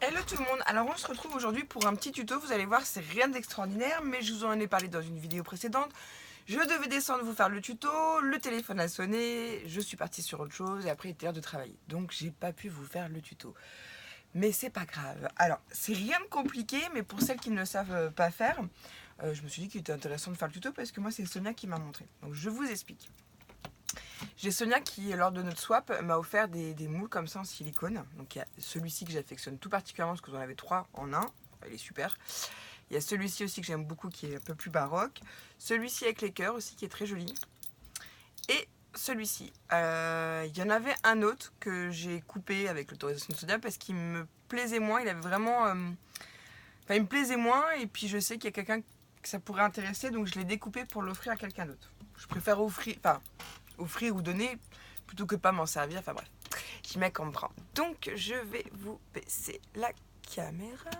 Hello tout le monde, alors on se retrouve aujourd'hui pour un petit tuto, vous allez voir c'est rien d'extraordinaire mais je vous en ai parlé dans une vidéo précédente. Je devais descendre vous faire le tuto, le téléphone a sonné, je suis partie sur autre chose et après il était l'heure de travailler. Donc j'ai pas pu vous faire le tuto. Mais c'est pas grave. Alors c'est rien de compliqué mais pour celles qui ne le savent pas faire, je me suis dit qu'il était intéressant de faire le tuto parce que moi c'est Sonia qui m'a montré. Donc je vous explique. J'ai Sonia qui, lors de notre swap, m'a offert des moules comme ça en silicone. Donc il y a celui-ci que j'affectionne tout particulièrement parce que j'en avais 3 en un. Il est super. Il y a celui-ci aussi que j'aime beaucoup qui est un peu plus baroque. Celui-ci avec les cœurs aussi qui est très joli. Et celui-ci. Il y en avait un autre que j'ai coupé avec l'autorisation de Sonia parce qu'il me plaisait moins. Il avait vraiment... Enfin, il me plaisait moins et puis je sais qu'il y a quelqu'un que ça pourrait intéresser. Donc je l'ai découpé pour l'offrir à quelqu'un d'autre. Je préfère offrir ou donner plutôt que pas m'en servir, enfin bref, j'y mets comprendre. Donc je vais vous baisser la caméra.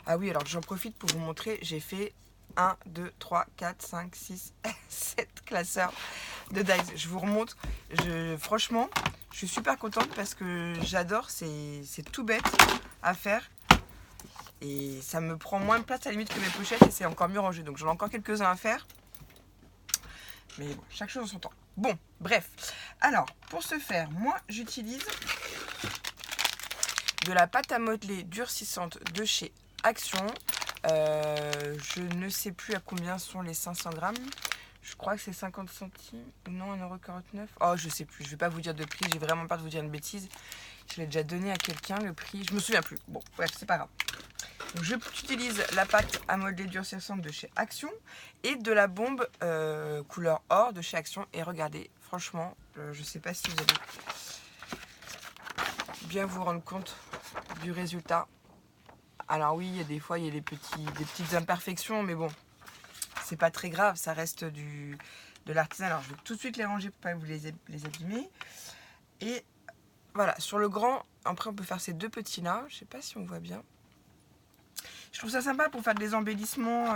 Ah oui, alors j'en profite pour vous montrer, j'ai fait 1, 2, 3, 4, 5, 6, 7 classeurs de dies. Je vous remonte, franchement, je suis super contente parce que j'adore, c'est tout bête à faire. Et ça me prend moins de place à la limite que mes pochettes et c'est encore mieux rangé. Donc j'en ai encore quelques-uns à faire. Mais bon, chaque chose en son temps. Bon, bref. Alors, pour ce faire, moi, j'utilise de la pâte à modeler durcissante de chez Action. Je ne sais plus à combien sont les 500 grammes. Je crois que c'est 50 centimes. Non, 1,49 €. Oh, je sais plus. Je vais pas vous dire de prix. J'ai vraiment peur de vous dire une bêtise. Je l'ai déjà donné à quelqu'un, le prix. Je me souviens plus. Bon, bref, c'est pas grave. Donc, j'utilise la pâte à modeler durcissante de chez Action et de la bombe couleur or de chez Action. Et regardez, franchement, je sais pas si vous allez bien vous rendre compte du résultat. Alors oui, il y a des fois, il y a des petites imperfections, mais bon, c'est pas très grave, ça reste de l'artisanat. Alors je vais tout de suite les ranger pour pas vous les abîmer. Et voilà, sur le grand, après on peut faire ces deux petits là, je sais pas si on voit bien. Je trouve ça sympa pour faire des embellissements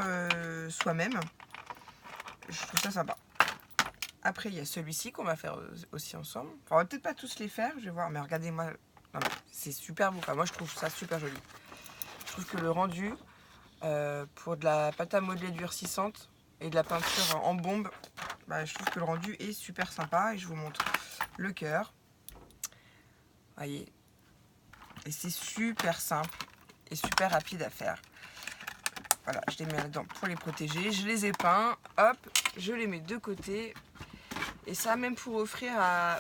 soi-même. Je trouve ça sympa. Après, il y a celui-ci qu'on va faire aussi ensemble. Enfin, on va peut-être pas tous les faire, je vais voir. Mais regardez-moi, c'est super beau. Enfin, moi, je trouve ça super joli. Je trouve que le rendu pour de la pâte à modeler durcissante et de la peinture en bombe, bah, je trouve que le rendu est super sympa. Et je vous montre le cœur. Voyez. Et c'est super simple et super rapide à faire. Voilà, je les mets là-dedans pour les protéger. Je les ai peints, hop, je les mets de côté. Et ça, même pour offrir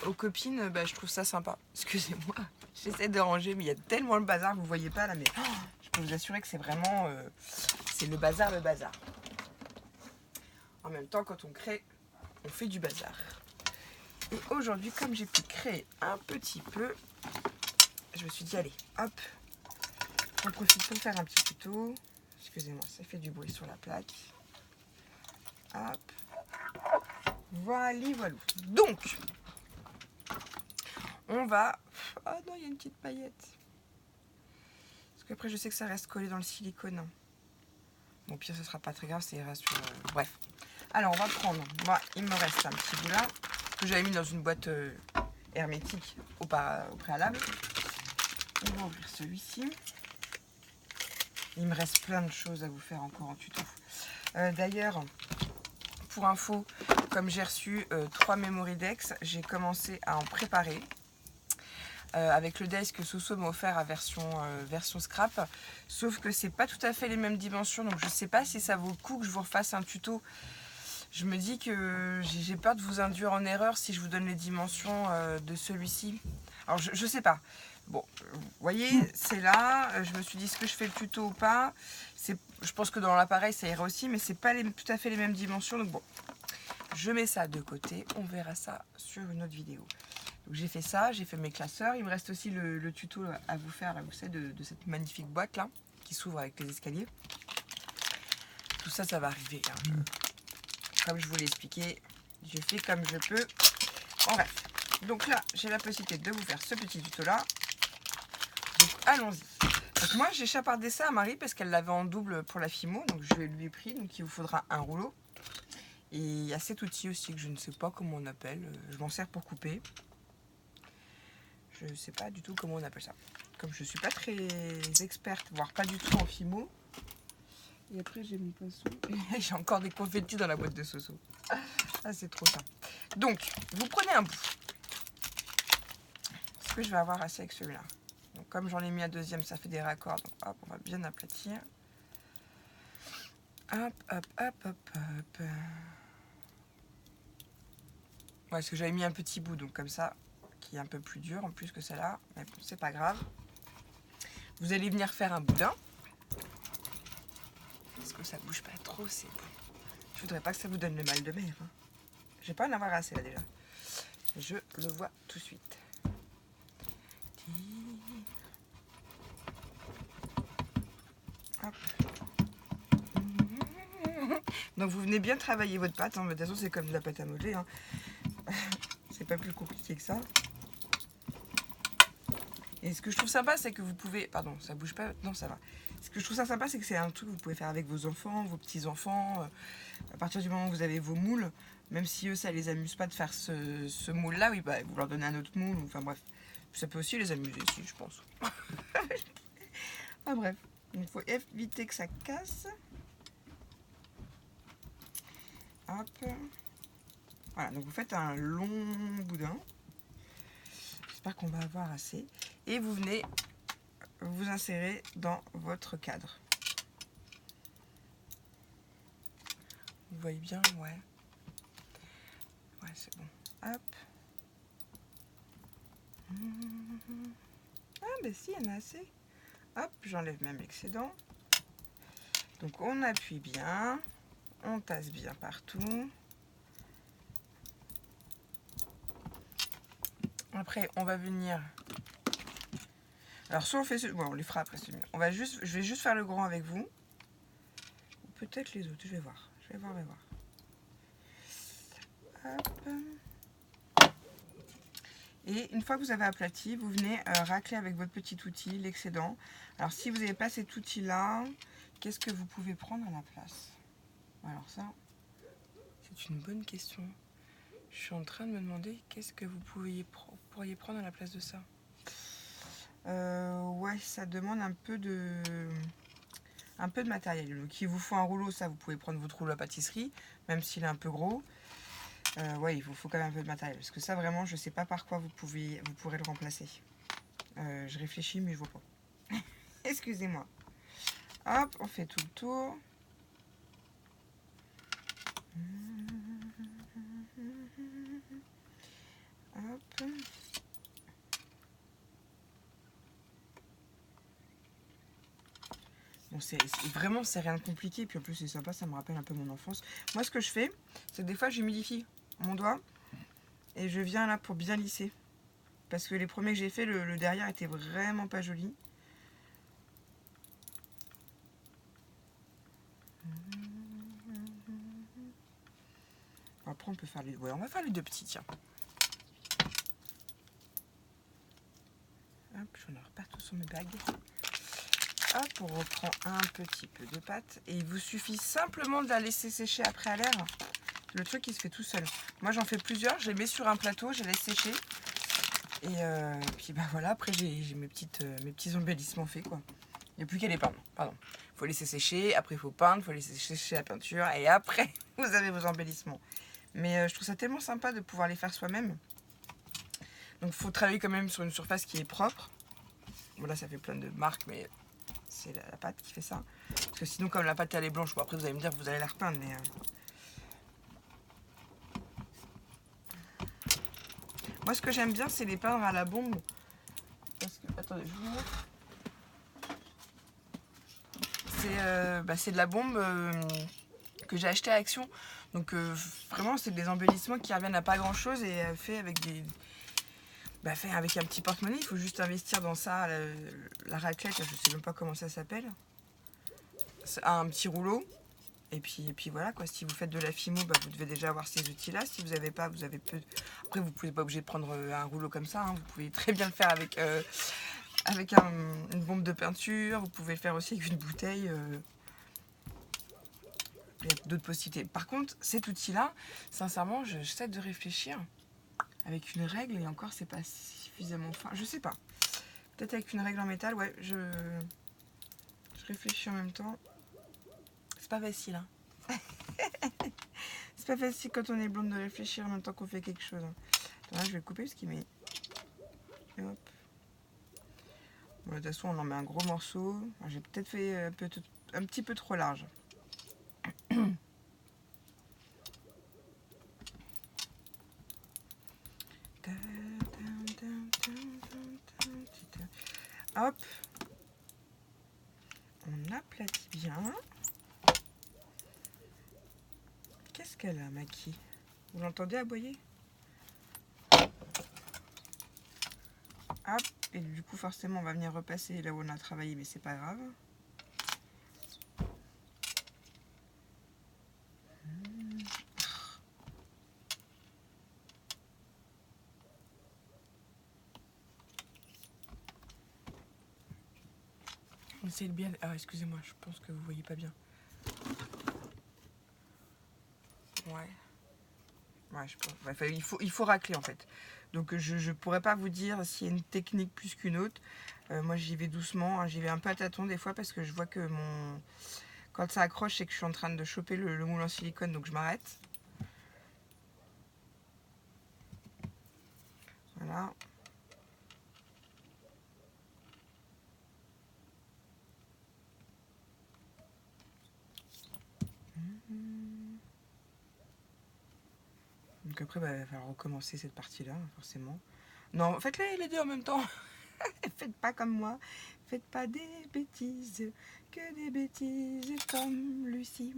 aux copines, bah, je trouve ça sympa. Excusez-moi, j'essaie de ranger, mais il y a tellement le bazar, vous voyez pas là, mais je peux vous assurer que c'est vraiment... c'est le bazar, le bazar. En même temps, quand on crée, on fait du bazar. Et aujourd'hui, comme j'ai pu créer un petit peu, je me suis dit, allez, hop, j'en profite pour faire un petit tuto. Excusez-moi, ça fait du bruit sur la plaque. Hop. Voilà, voilà. Donc, on va... Ah non, il y a une petite paillette. Parce qu'après, je sais que ça reste collé dans le silicone. Bon, pire, ce sera pas très grave, ça reste sur... Bref. Alors, on va prendre... Moi, il me reste un petit bout là, que j'avais mis dans une boîte hermétique au préalable. On va ouvrir celui-ci. Il me reste plein de choses à vous faire encore en tuto. D'ailleurs... Pour info, comme j'ai reçu 3 Memory Dex, j'ai commencé à en préparer avec le desk que Soso m'a offert à version scrap. Sauf que c'est pas tout à fait les mêmes dimensions, donc je sais pas si ça vaut le coup que je vous refasse un tuto. Je me dis que j'ai peur de vous induire en erreur si je vous donne les dimensions de celui-ci. Alors je sais pas. Bon, vous voyez, c'est là. Je me suis dit, est-ce que je fais le tuto ou pas? Je pense que dans l'appareil, ça ira aussi, mais c'est pas tout à fait les mêmes dimensions. Donc bon, je mets ça de côté. On verra ça sur une autre vidéo. Donc j'ai fait ça, j'ai fait mes classeurs. Il me reste aussi le tuto à vous faire, là, vous savez, de cette magnifique boîte là, qui s'ouvre avec les escaliers. Tout ça, ça va arriver. Hein. Comme je vous l'ai expliqué, je fais comme je peux. En bref. Donc là, j'ai la possibilité de vous faire ce petit tuto là. Donc allons-y. Donc moi j'ai chapardé ça à Marie parce qu'elle l'avait en double pour la Fimo. Donc je lui ai pris. Donc il vous faudra un rouleau. Et il y a cet outil aussi que je ne sais pas comment on appelle. Je m'en sers pour couper. Je ne sais pas du tout comment on appelle ça. comme je suis pas très experte, voire pas du tout en fimo. Et après j'ai mon poisson. Et j'ai encore des confettis dans la boîte de Soso. Ah, c'est trop ça. Donc, vous prenez un bout. Parce que je vais avoir assez avec celui-là. Donc, comme j'en ai mis un deuxième, ça fait des raccords. Donc, hop, on va bien aplatir. Hop, hop, hop, hop, hop. Ouais, parce que j'avais mis un petit bout, donc comme ça, qui est un peu plus dur en plus que celle-là. Mais bon, c'est pas grave. Vous allez venir faire un boudin. Parce que ça bouge pas trop, c'est bon. Je voudrais pas que ça vous donne le mal de mer. Hein. Je vais pas en avoir assez là déjà. Je le vois tout de suite. Hop. Donc vous venez bien travailler votre pâte. Hein. De toute façon, c'est comme de la pâte à modeler. Hein. C'est pas plus compliqué que ça. Et ce que je trouve sympa, c'est que vous pouvez... Pardon, ça bouge pas. Non, ça va. Ce que je trouve ça sympa, c'est que c'est un truc que vous pouvez faire avec vos enfants, vos petits-enfants. À partir du moment où vous avez vos moules, même si eux, ça les amuse pas de faire ce moule-là, oui, bah, vous leur donnez un autre moule. Enfin bref, ça peut aussi les amuser, si, je pense. Ah bref, il faut éviter que ça casse. Hop. Voilà, donc vous faites un long boudin. J'espère qu'on va avoir assez. Et vous venez vous insérer dans votre cadre. Vous voyez bien, ouais. Ouais, c'est bon. Hop. Ah, ben si, il y en a assez. Hop, j'enlève même l'excédent. Donc on appuie bien. On tasse bien partout. Après, on va venir... Alors, soit on fait... Bon, on les fera après, c'est mieux. Je vais juste faire le grand avec vous. Ou peut-être les autres, je vais voir. Je vais voir. Hop. Et une fois que vous avez aplati, vous venez racler avec votre petit outil l'excédent. Alors, si vous n'avez pas cet outil-là, qu'est-ce que vous pouvez prendre à la place? Alors ça, c'est une bonne question. Je suis en train de me demander qu'est-ce que vous pourriez prendre à la place de ça. Ouais, ça demande un peu de matériel. Donc, il vous faut un rouleau, ça, vous pouvez prendre votre rouleau à pâtisserie, même s'il est un peu gros. Ouais, il vous faut quand même un peu de matériel. Parce que ça, vraiment, je sais pas par quoi vous pourrez le remplacer. Je réfléchis, mais je vois pas. Excusez-moi. Hop, on fait tout le tour. Hop. Bon, vraiment, c'est rien de compliqué. Puis en plus, c'est sympa, ça me rappelle un peu mon enfance. Moi, ce que je fais, c'est que des fois, j'humidifie mon doigt. Et je viens là pour bien lisser. Parce que les premiers que j'ai fait, le derrière était vraiment pas joli. Après, on peut faire les... Ouais, on va faire les deux petits, tiens. Hop, j'en ai partout sur mes bagues. Hop, on reprend un petit peu de pâte. Et il vous suffit simplement de la laisser sécher après à l'air. Le truc, il se fait tout seul. Moi, j'en fais plusieurs. Je les mets sur un plateau, je les laisse sécher. Et puis, bah voilà, après, j'ai mes petits embellissements faits, quoi. Il n'y a plus qu'à les peindre, pardon. Il faut laisser sécher, après il faut peindre, il faut laisser sécher la peinture. Et après, vous avez vos embellissements. Mais je trouve ça tellement sympa de pouvoir les faire soi-même. Donc, il faut travailler quand même sur une surface qui est propre. Bon, là, ça fait plein de marques, mais... c'est la pâte qui fait ça. Parce que sinon, comme la pâte elle est blanche, bon, après vous allez me dire que vous allez la repeindre, mais... Moi, ce que j'aime bien, c'est les peindre à la bombe. Parce que... Attendez, je vous montre. C'est de la bombe que j'ai acheté à Action. Donc, vraiment, c'est des embellissements qui reviennent à pas grand-chose et fait avec des... fait avec un petit porte-monnaie. Il faut juste investir dans ça, la raclette, je sais même pas comment ça s'appelle. Un petit rouleau. Et puis voilà quoi, si vous faites de la fimo, vous devez déjà avoir ces outils là. Si vous n'avez pas, vous avez peu. Après vous pouvez pas obligé de prendre un rouleau comme ça, hein. Vous pouvez très bien le faire avec, une bombe de peinture. Vous pouvez le faire aussi avec une bouteille. Il y a d'autres possibilités. Par contre, cet outil là, sincèrement, j'essaie de réfléchir avec une règle et encore c'est pas suffisamment fin. Je sais pas. Peut-être avec une règle en métal, ouais, je réfléchis en même temps. C'est pas facile, hein. C'est pas facile quand on est blonde de réfléchir en même temps qu'on fait quelque chose. Là, je vais le couper parce qu'il met... Et hop. Bon, de toute façon, on en met un gros morceau. J'ai peut-être fait un petit peu trop large. Hop. On aplatit bien. Qu'est-ce qu'elle a, Maki? Vous l'entendez aboyer? Hop. Et du coup, forcément, on va venir repasser là où on a travaillé, mais c'est pas grave. On essaie de bien... Ah, excusez-moi, je pense que vous voyez pas bien. Ouais. Ouais, je pense. Enfin, il faut racler en fait. Donc je pourrais pas vous dire s'il y a une technique plus qu'une autre. Moi j'y vais doucement, hein, j'y vais un peu à tâtons des fois parce que je vois que quand ça accroche, c'est que je suis en train de choper le moule en silicone, donc je m'arrête. Voilà. Donc après, bah, il va falloir recommencer cette partie-là, forcément. Non, faites-les les deux en même temps. Faites pas comme moi. Faites pas des bêtises, que des bêtises comme Lucie.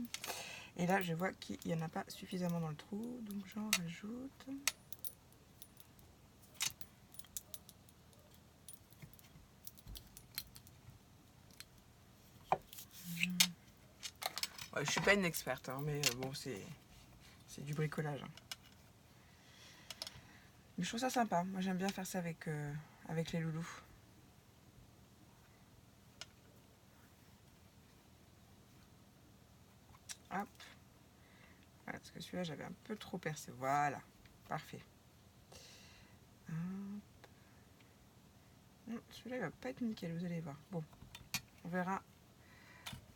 Et là, je vois qu'il n'y en a pas suffisamment dans le trou, donc j'en rajoute. Ouais, je suis pas une experte, hein, mais bon, c'est du bricolage. Hein. Mais je trouve ça sympa. Moi, j'aime bien faire ça avec les loulous. Hop. Voilà, parce que celui-là, j'avais un peu trop percé. Voilà. Parfait. Celui-là, il va pas être nickel, vous allez voir. Bon, on verra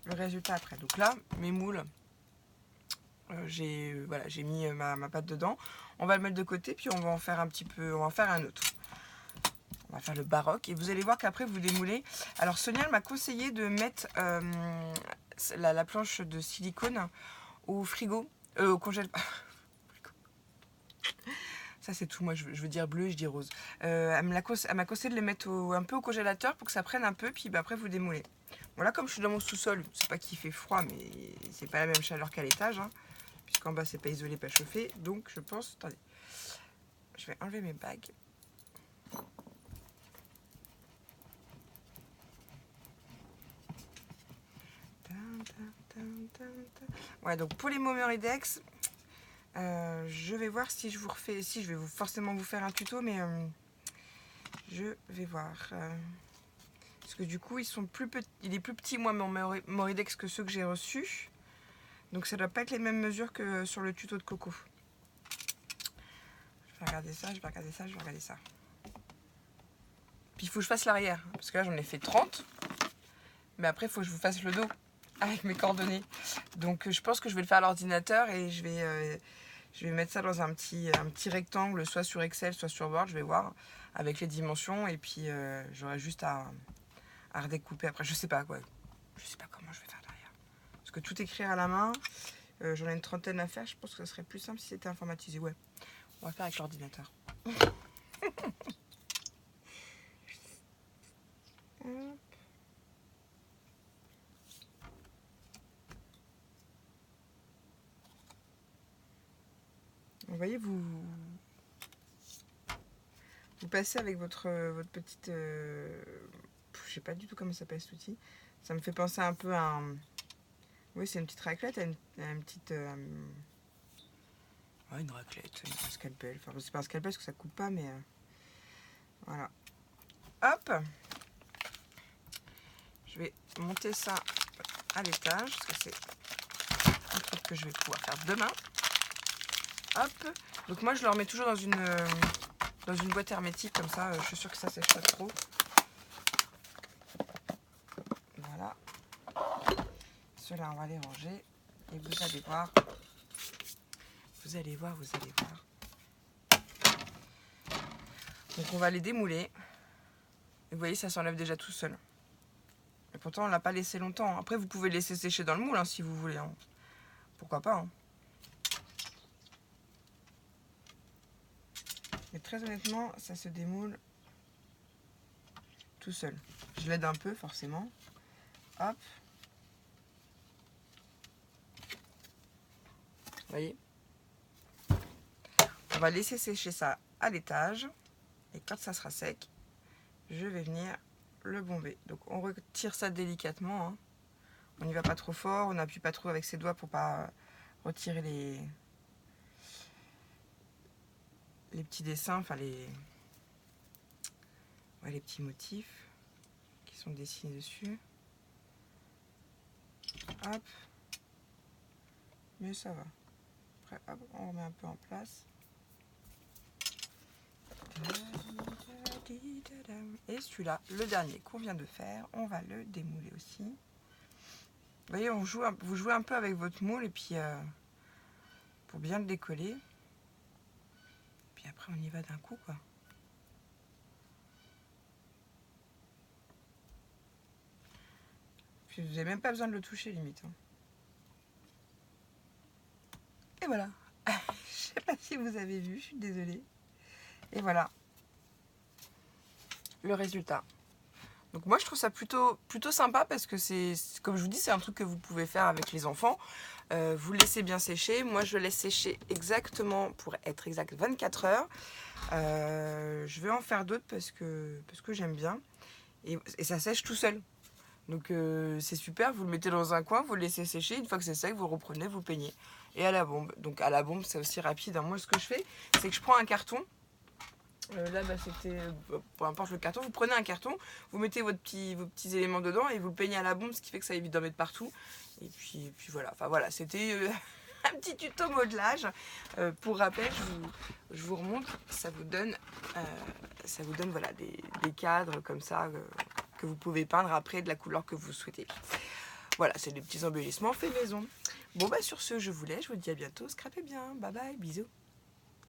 le résultat après. Donc là, mes moules, j'ai mis ma pâte dedans. On va le mettre de côté, puis on va en faire un petit peu, on va en faire un autre. On va faire le baroque et vous allez voir qu'après vous démoulez. Alors Sonia m'a conseillé de mettre la planche de silicone au frigo, au congélateur. Ça c'est tout, moi je veux dire bleu et je dis rose. Elle m'a conseillé de les mettre un peu au congélateur pour que ça prenne un peu, puis après vous démoulez. Voilà, comme je suis dans mon sous-sol, c'est pas qu'il fait froid, mais c'est pas la même chaleur qu'à l'étage, hein, puisqu'en bas c'est pas isolé, pas chauffé. Donc je pense, attendez, je vais enlever mes bagues. Ouais, donc pour les Momeridex, je vais voir si je vous refais. Si, je vais forcément vous faire un tuto, mais je vais voir. Parce que du coup, ils sont plus petits. Il est plus petit, moi, mon Momeridex, que ceux que j'ai reçus. Donc ça doit pas être les mêmes mesures que sur le tuto de Coco. Je vais regarder ça, je vais regarder ça, je vais regarder ça. Puis il faut que je fasse l'arrière. Parce que là, j'en ai fait 30. Mais après, il faut que je vous fasse le dos avec mes coordonnées. Donc je pense que je vais le faire à l'ordinateur et je vais mettre ça dans un petit rectangle, soit sur Excel, soit sur Word, je vais voir, avec les dimensions. Et puis j'aurai juste à redécouper après. Je sais pas quoi. Je sais pas comment je vais faire derrière. Parce que tout écrire à la main, j'en ai une trentaine à faire. Je pense que ce serait plus simple si c'était informatisé. Ouais, on va faire avec l'ordinateur. Vous voyez, vous passez avec votre petite... je sais pas du tout comment ça s'appelle cet outil. Ça me fait penser un peu à un... Oui, c'est une petite raclette, à une petite... Ouais, une raclette, un scalpel. Enfin, c'est pas un scalpel parce que ça coupe pas, mais... voilà. Hop. Je vais monter ça à l'étage, parce que c'est un truc que je vais pouvoir faire demain. Hop. Donc moi, je le remets toujours dans une boîte hermétique, comme ça, je suis sûre que ça sèche pas trop. ceux-là, on va les ranger. Et vous allez voir. Vous allez voir. Donc on va les démouler. Et vous voyez, ça s'enlève déjà tout seul. Et pourtant, on ne l'a pas laissé longtemps. Après, vous pouvez laisser sécher dans le moule, hein, si vous voulez. Hein. Pourquoi pas, hein. Mais très honnêtement, ça se démoule tout seul. Je l'aide un peu, forcément. Hop. Vous voyez? On va laisser sécher ça à l'étage. Et quand ça sera sec, je vais venir le bomber. Donc on retire ça délicatement. Hein. On n'y va pas trop fort. On n'appuie pas trop avec ses doigts pour pas retirer les petits dessins, enfin les petits motifs qui sont dessinés dessus. Hop. Mais ça va. Après, hop, on remet un peu en place. Et celui-là, le dernier qu'on vient de faire, on va le démouler aussi. Vous voyez, vous jouez un peu avec votre moule et puis pour bien le décoller. Puis après, on y va d'un coup, quoi. Puis vous n'avez même pas besoin de le toucher, limite. Hein. Et voilà. Je sais pas si vous avez vu, je suis désolée. Et voilà le résultat. Donc moi je trouve ça plutôt sympa parce que c'est, comme je vous dis, c'est un truc que vous pouvez faire avec les enfants. Vous laissez bien sécher. Moi je laisse sécher exactement, pour être exact, 24 heures. Je vais en faire d'autres parce que j'aime bien. Et ça sèche tout seul. Donc c'est super, vous le mettez dans un coin, vous le laissez sécher. Une fois que c'est sec, vous le reprenez, vous peignez. Et à la bombe. Donc à la bombe, c'est aussi rapide. Hein. Moi ce que je fais, c'est que je prends un carton. Là, c'était, peu importe le carton, vous prenez un carton, vous mettez vos petits éléments dedans et vous le peignez à la bombe, ce qui fait que ça évite d'en mettre partout. Et puis voilà, enfin voilà, c'était un petit tuto modelage. Pour rappel, je vous remontre, ça vous donne voilà, des cadres comme ça que vous pouvez peindre après de la couleur que vous souhaitez. Voilà, c'est des petits embellissements faits maison. Bon, sur ce, je vous laisse, je vous dis à bientôt, scrapez bien, bye bye, bisous.